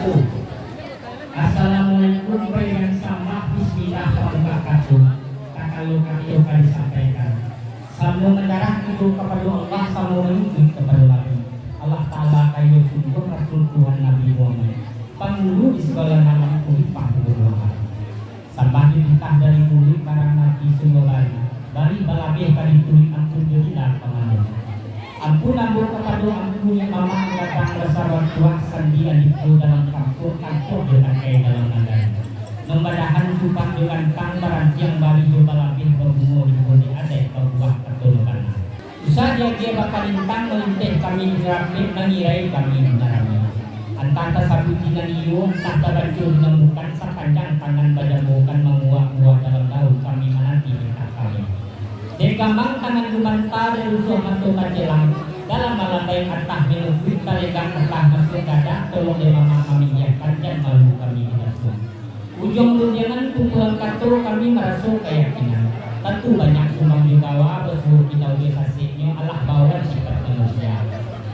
satu. Assalamualaikum warahmatullahi wabarakatuh. Bismillah wabarakatuh. Kalau kami disampaikan. Sambung mendarah itu kepada Allah, sambung menuju kepada Nabi. Allah Ta'ala kayu sungguh Rasul Tuhan Nabi Muhammad. Penghulu di segala nama kulit pahulu Muhammad. Sampai ditah dari kulit barang Nabi Sungguh Bari balabih kali kulit ampun jadilah pengaruh. Ampun ampun kepada ampun yang mama datang bersama tuah sandian itu dalam kampung dengan kaya dalam nadai. Membadahan sumpah dengan kang barantiang bari balabih berbunga di bodi adek berbuah ketulukan. Usah dia bakal lintang melintih kami dirapit mengirai kami menarami. Antara sabu jinan iyo entah terbancur menemukan sepanjang tangan bajamukan menguak-uak dalam daun kami menanti kita kami. Dari gampang tangan kubanta dan usuh masuk kajelang dalam malambai atah minum kita legang telah masuk dadah tolong dia mama kami yakan dan malu kami didasuk. Ujung tunjangan kumpulan kartu kami merasuk keyakinan. Tentu banyak sumbang dibawa bersuruh kita biasanya Allah bawa sifat manusia.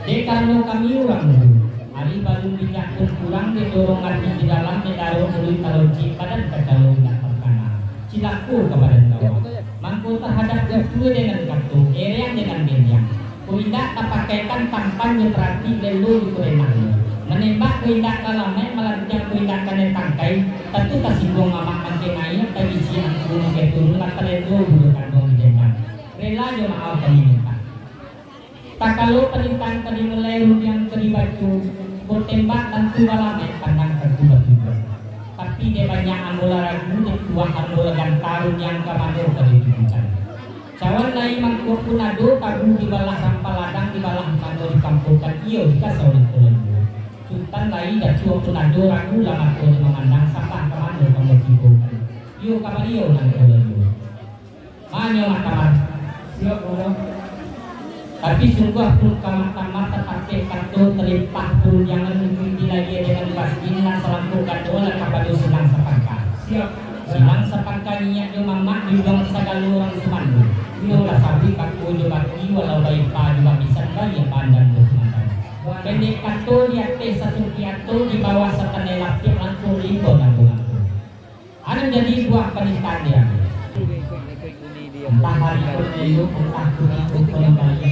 Dekarno kami orang dulu. Hari baru bijak pun kurang didorongan di dalam medaruh mulut taruci badan kecalung dan perkana. Cilaku kepada kawan. Mangku terhadap kedua dengan kartu, yang dengan benjang. Kuindak terpakaikan tampan nyetrati lelu di kurenang. Menembak kuindak kalamai melanjang kuindak kane tangkai. Tentu tersinggung mamak mancengai tabisi angku ngeturun latarendo bulu kandung jengan. Rela jo maaf kami minta. Tak kalau perintah tadi mulai yang keribaju, tembak tentu malamai pandang tentu batu. Tapi dia banyak ambola ragu dan tuah ambola gantarun yang kamado keditukan. Cawan lain mangkuk punado kagu di balah rampal ladang di balah mando di kampukan iyo jika saulit tulendu. Sultan lain dan tuah punado ragu lama tuh memandang sapah kamado kamu cipukan. Iyo kamar iyo nang tulendu. Manyo makamar. Siap orang. Tapi sungguh pun kamar-kamar terpakai kartu terlimpah pun jangan mengikuti lagi dengan bagian selangkuk kartu kepada silang sepangka. Siap. Silang sepangka niat yo mamak juga segala orang semandu. Yo lah sabi kartu yo bagi walau baik pa juga bisa bayi pandang semandu. Pendek kartu lihat teh satu piatu di bawah setanai lapik langsung limbo nanggung. Ada jadi buah pernikahan dia. Entah hari itu entah itu kembali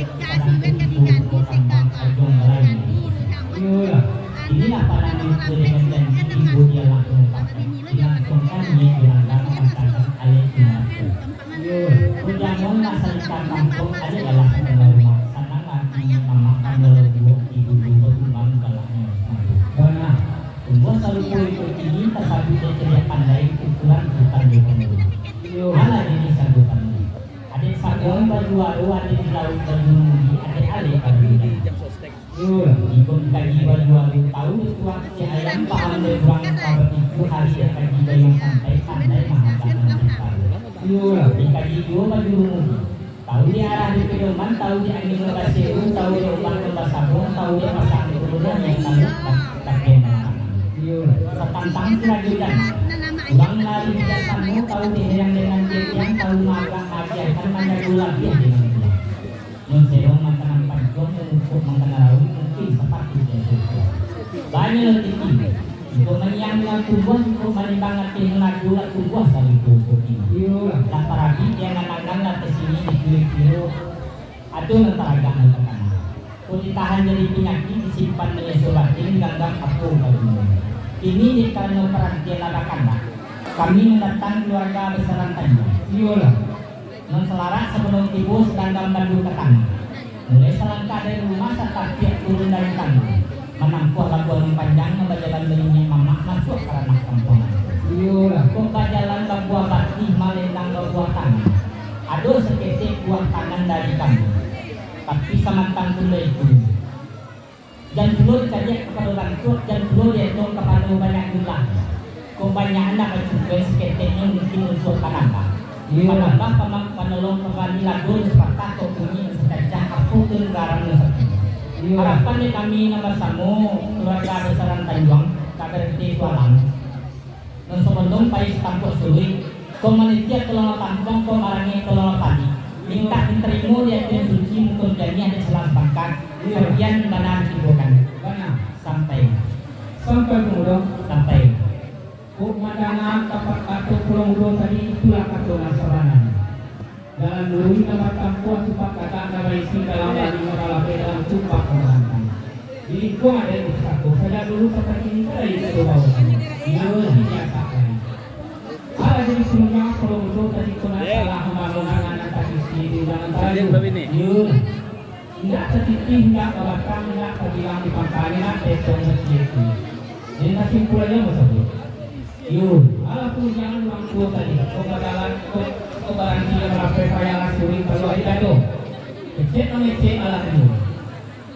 inilah pandangan itu dengan ibu dia langsungkan dia dilanggar mengatakan ayat itu. Ujangan laksanakan kampung ada dalam rumah sanangan memakan melebur ibu berkembang dalamnya. Karena tumbuh selalu itu ini tersabi ceria pandai ukuran hutan di penuh. Mana ini sanggupan? Ada sagon baju ada di laut baju ada ale baju. Ikut kaji baju tahu tuan si ayam paham berang kabar itu hari kaji yang santai pandai mahabangan kita. Dikaji dua baju tahu dia arah di pedoman tahu dia angin lebaseru tahu dia ulang lebasabung tahu dia pasang kemudian yang lalu kakek setantang selajudan. Bang lari tidak kamu tahu yang dengan yang tahu magang ajarkan mana gula dia dengan dia. Menserong makanan panjang untuk makanan rawi mungkin seperti itu. Banyak tinggi. Untuk menyangka tubuh untuk menimbang tinggal gula tubuh saling tubuh ini. Lapar lagi dia nganang atas sini dikira-kira. Aduh nantaraga nantaraga. Kau ditahan dari penyakit disimpan menyesuaikan ganggang aku kalau ini dikarenakan perhatian labakan. Kami mendatang keluarga besaran tanya. Iyalah. Non selaras sebelum tiba sedang dalam bandu ke tanah. Mulai selangkah dari rumah serta tiap turun dari tanah. Menangkuh labuan panjang membajalan belinya mamak masuk ke ranah kampungan. Iyalah. Kota jalan labuan bati malendang labuan tanah. Aduh seketik buah tangan dari kami. Tapi samantang pula itu. Dan dulu kajak kepada lantuk dan dulu dia itu kepada banyak jumlah. Kebanyakan anak juga seketiknya mungkin untuk penambah. Penambah penolong kembali lagu seperti atau bunyi sekejap aku ke garam seperti. Harapan kami nomor samu keluarga besaran Tanjung tak berhenti tualang. Dan sebelum pais tampuk sulit, komunitas tolong tampung komarangi tolong padi. Minta diterima dia dan suci mungkin jadi ada selang pangkat. Kemudian benar dibukan. Sampai kemudian mudo tadi itulah katonan sabanan. Dalam dului nama tampuan supak kata nama isi dalam bali meralabe dalam supak kemantan. Jadi kau ada di satu. Saya dulu seperti ini saya itu bawa. Ia biasa kali. Ada jadi semuanya kalau mudo tadi kena salah kemaluan anak isi di dalam bali. Tidak setipih tidak kebatang tidak kebilang di pangkalnya besok masih itu. Jadi kesimpulannya bersebut. Yun, ala pun jangan mampu tadi. Kebadalan kebaran dia merapai payalah suri kalau ada tu. Cek amecek ala tu.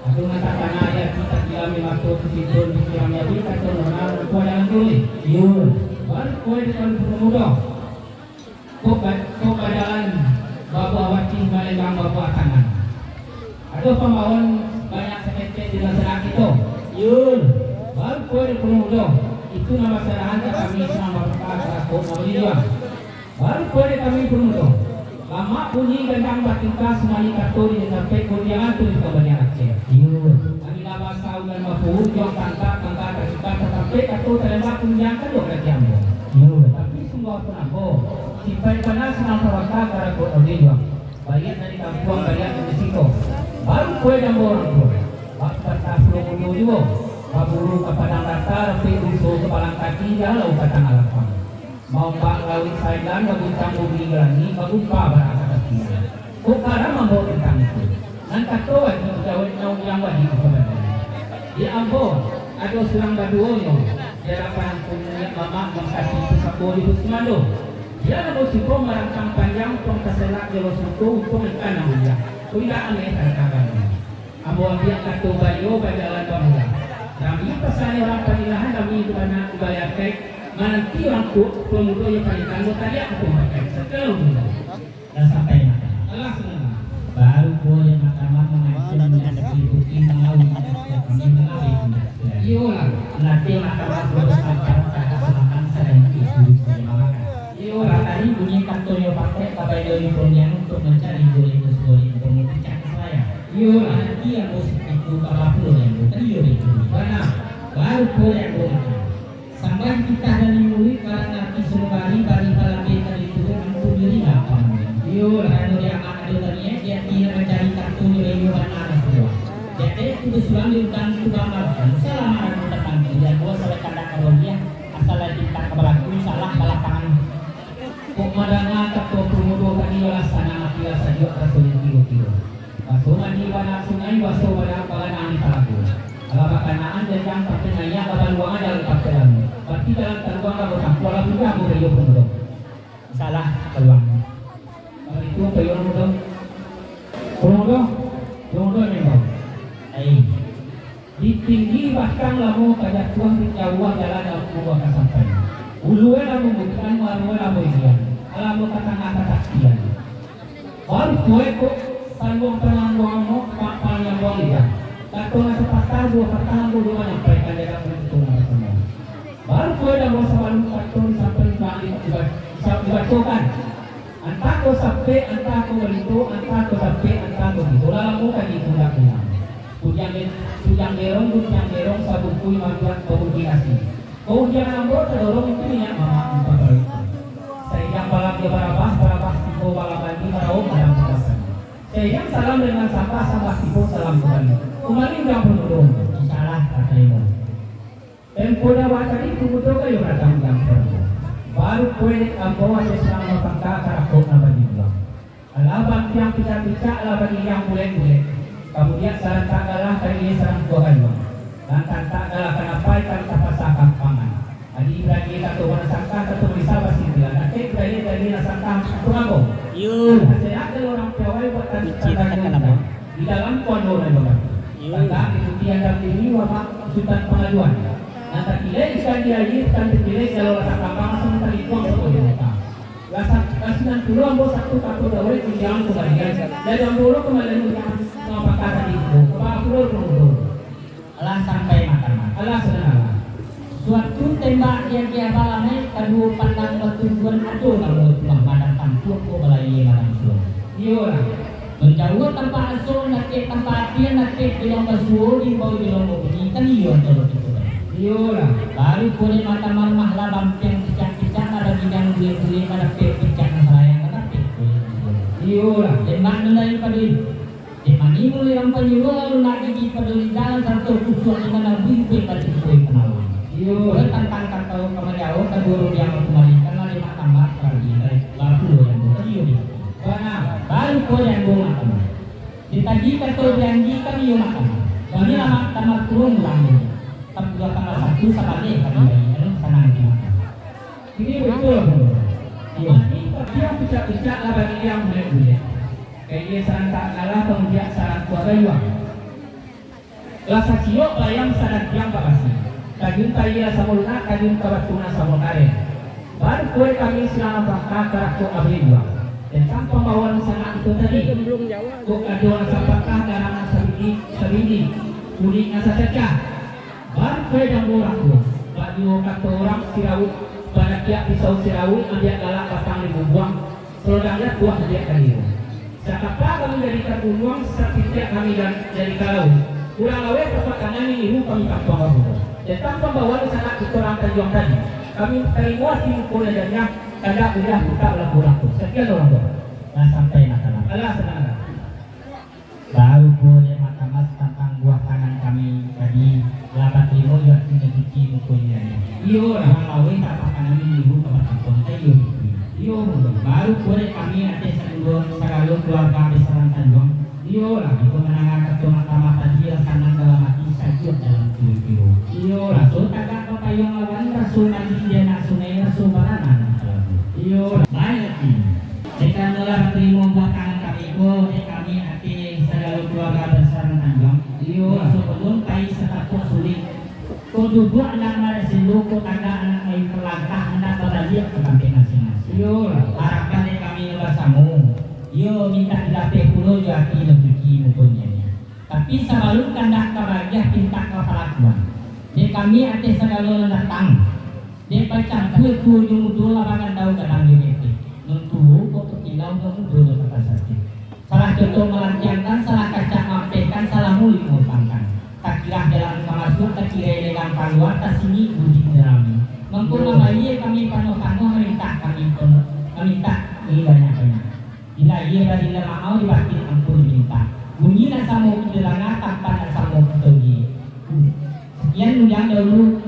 Aku mengatakan ayat kita kilami masuk ke situ di kilami abi kata nona kau jangan tulis. Yun, baru kau depan pemuda. Kau badalan bawa wati malembang bawa tangan. Ada pembawan banyak sekecil di masyarakat itu. Yun, baru kau depan pemuda. Itu nama serahan kami sama Bapak Maulidia. Baru kode kami penuh. Lama bunyi gendang batika semali katori sampai kunjungan tulis kebanyakan Aceh. Kami nama saung dan mafur jong tangka tercipta sampai kato terima kunjungan dua kejambo. Tapi semua penampo. Simpai panas senang tawaka karena kode Maulidia. Bagian dari kampung bagian dari situ. Baru kode jambo orang tua. Bapak tak perlu juga. Paburu kepada datar, pirusu kepalang kaki jalau kata alapang. Mau pak lawit saidan, bagucang bumi gelani, bagumpa barang kaki. Kukara membawa tentang itu. Nanti toa itu jawab yang wajib kepada. Di Ambon ada selang baduono. Jarapan punya mama mengkasih itu sapoli Husmando. Dia ada musiko merancang panjang pengkeselak jawa suku untuk ikan namanya. Tidak aneh terkagan. Ambon dia katu bayo bagalan bangga. Kami pesan orang panilahan kami itu karena dibayar kek nanti orang pemuda yang paling tangguh tadi aku pakai setelah dan sampai Allah senang baru boleh mahkamah mengajukan diikuti melalui kami melalui iyalah nanti mahkamah berusaha kata selatan sedang itu iyalah tadi bunyi kartu yang pakai kabai dari ponian untuk mencari boleh untuk mengucapkan saya iyalah nanti yang musik itu kalau yang tadi itu mana baru boleh boleh sampai kita dari murid karena kisah bari balik dari itu mampu diri apa yo lalu dia ada tadinya dia mencari kartu dari mana semua jadi itu sudah diulang tukang selama ada tentang dia gua salah kata kalau dia asal kita kebalaku salah balakangan kok madanga ketua pemuda tadi laksana makilah saja rasul kilo Basuhan di wana sungai waso pada kalangan talagu. Kalau kanaan dan yang pertengahannya kapan buang ada lepas dalam. Berarti dalam terbuang kamu kuala juga aku beri pemuda. Salah peluang. Kalau itu peluang pemuda memang. Di tinggi bahkan lamu kajak tuang di jauh jalan dalam membuat sampai. Uluan lamu bukan maruan lamu dia. Alamu kata-kata taksian. Baru kue kok Tanggung penanggung kapal yang buang dia. Takut masuk patah dua menyampaikan dalam bentuk semua. Baru kue dah bawa selalu takut sampai dibacakan. Antah kau sampai, antah kau beritu, antah kau sampai, antah kau itu. Lalu bukan ditunda-tunda. Tujang gerong sabun kui majuan komunikasi. Kau jangan ambil terdorong itu minyak mama empat balik. Saya yang balap dia barabah tipu balap lagi barau dalam kekasan. Saya salam dengan sampah tipu salam kembali. Kembali enggak penuh salah kata itu. Dan kuda tadi kuda kayu datang yang perlu. Baru kue bawa selama pangka karakot nabadi bilang. Alabang yang pica-pica alabang yang bulet-bulet. Kemudian sarang tagalah kali sarang kuahan. Dan tak galah kenapa kan tapasakan pangan. Adi berani kata mana sangka kata bisa pasti bilang. Nanti dari nasangka aku. Yun. Saya ada orang Jawa buat tadi di dalam kondo dan bapak. Tentang ikuti yang ini wabak sultan pengaduan. Nanti pilih ikan diair, nanti pilih kalau rasa kapal langsung tadi tuang sebagai mereka. Lasinan dulu ambo satu dawai tinggal kembalian. Dari ambo kembali dengan apa kata itu. Kepala dulu. Allah sampai makan. Allah senang. Suatu tembak yang dia balame kedua pandang bertujuan aduh kalau padang tampur ko balai madang suo. Iya. Menjauh tanpa asal nanti tanpa apian nanti bilang basuh di bawah bilang bunyi kan iya terus itu. Iya. Baru boleh mata marmah lah bamping kicak-kicak ada bidang duit pada pecah sayang kata pecah. Iya lah, lemak nendai padui. Mani mulai rampai juga lalu nak gigi padui jalan satu kusuk dengan nabi pada kue kenalan. Iya, tantang kata kamu jauh ke guru yang kembali karena lima tambah lagi lalu yang bukan iya di. Baru kau yang bunga kamu. Ditagi kata janji kami yang makan. Kami lama tamat turun lagi. Tapi dua tanggal 1 sabane kami senang di makan. Ini betul. Iya. Dia pecah-pecah lah bagi yang boleh. Kayak sarang tak kalah kemudian sarang keluarga yuang. Lasa ciok layang sarang yang bakasi. Kajun kaya samulna kajun kabatuna samulare. Baru kue kami selama bangka karakter abri yuang. Dan tanpa bawaan sana itu tadi. Kok aduan sampakah dalam sabini kuning asa cacah. Baru kue yang orang tu. Baju kata orang sirawut pada kiak pisau sirawut ambil galak batang dibuang. Selodangnya buah dia kali. Sakapa kami dari terbunuang setiap kami dan dari kalau kurang lawe tempat kami ibu kami tanpa bahu dan tanpa bawa sana kita orang terjuang tadi kami terima timur dan tanda udah buka lagu-lagu sekian orang tua nah sampai nakalah Allah senang baru boleh makamas tentang buah tangan kami tadi labat limo juga tidak cuci mukunya iyo orang lawe tanpa kami ibu tempat kampung iyo iyo baru boleh kami nanti selalu keluarga besaran Tanjung iyo lah itu menangkan mata-mata dia sangat dalam hati sajud dalam tiru-tiru iyo rasul agak papayong lawan rasul nanti dia nak sungai rasul baranan iyo banyak ini jika nular terima belakangan kami kami hati selalu keluarga besaran Tanjung iyo rasul belum kai setatuk sulit kudu dua anak mara siluku tangga anak mai perlangkah anak berlaliak ke kampung masing-masing iyo harapkan kami bersama yo minta dilatih pulau jati lebih mumpungnya. Tapi selalu kandak kebahagiaan pinta kepalakuan. Dia kami atas segala datang. Dia baca kuku jumudu lapangan tahu kadang ini. Nuntu kok tinggal nuntu kata sakit. Salah contoh melancarkan, salah kaca mampekan, salah muli mengutangkan. Tak kira jalan kemasuk, tak kira elegan keluar, tak sini budi nerami. Mengkurang lagi kami pano-pano meminta kami pun meminta ini banyak-banyak. Bila ia dari lama mau dibatin ampun diminta. Bunyi nak samu kedelanga tanpa nak samu ketugi. Sekian undang dahulu